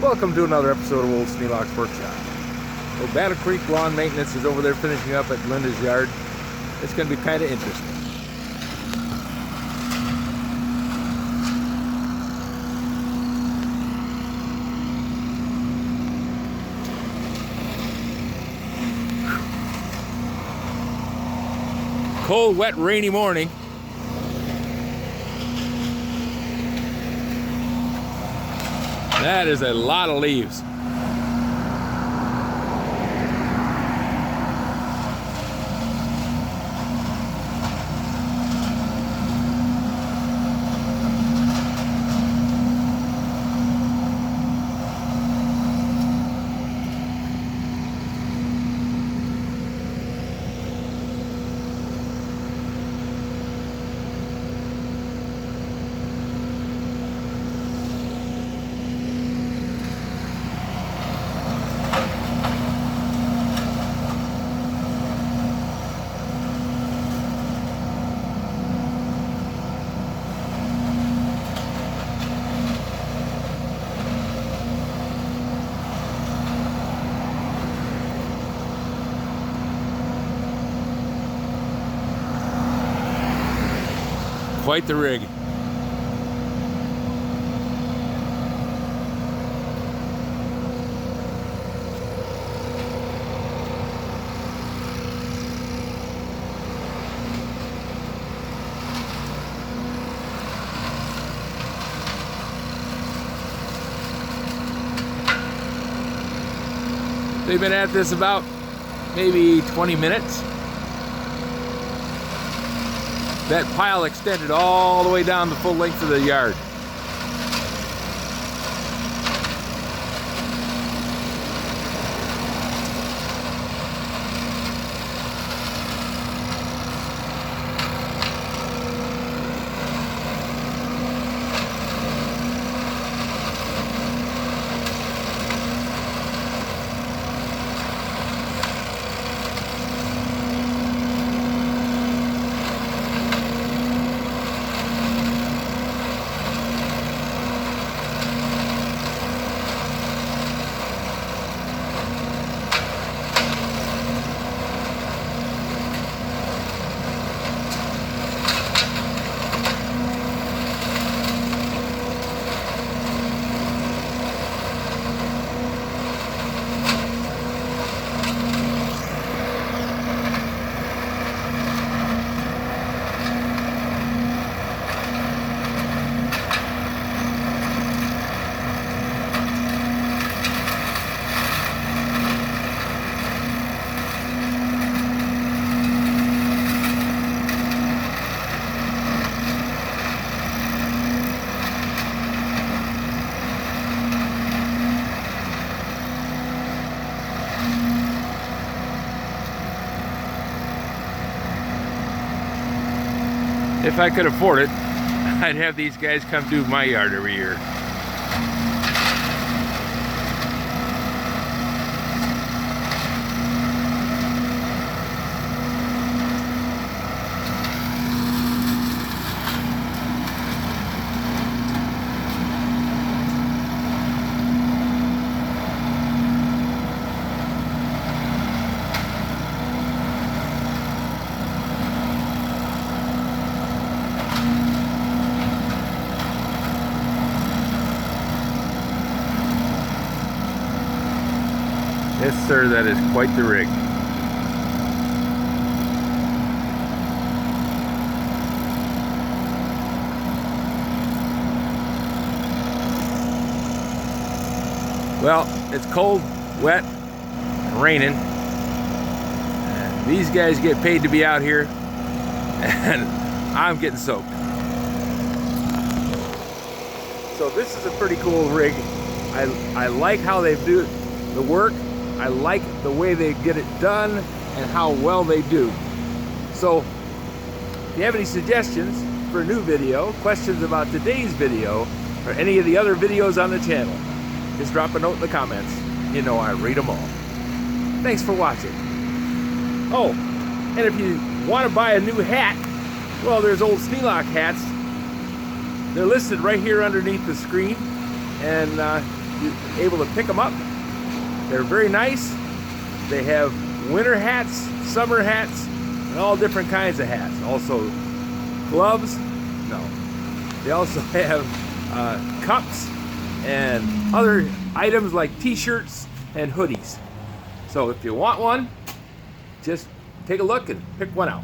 Welcome to another episode of Old Sneelock's Workshop. Well, Battle Creek Lawn Maintenance is over there finishing up at Linda's yard. It's going to be kind of interesting. Cold, wet, rainy morning. That is a lot of leaves. Quite the rig. They've been at this about maybe 20 minutes. That pile extended all the way down the full length of the yard. If I could afford it, I'd have these guys come do my yard every year. Yes, sir, that is quite the rig. Well, it's cold, wet, and raining. And these guys get paid to be out here, and I'm getting soaked. So this is a pretty cool rig. I like how they do the work. I like the way they get it done and how well they do. So if you have any suggestions for a new video, questions about today's video, or any of the other videos on the channel, just drop a note in the comments. You know I read them all. Thanks for watching. Oh, and if you want to buy a new hat, well, there's Old Sneelock hats. They're listed right here underneath the screen, and you're able to pick them up. They're very nice. They have winter hats, summer hats, and all different kinds of hats. Also gloves. No. They also have cups and other items like t-shirts and hoodies. So if you want one, just take a look and pick one out.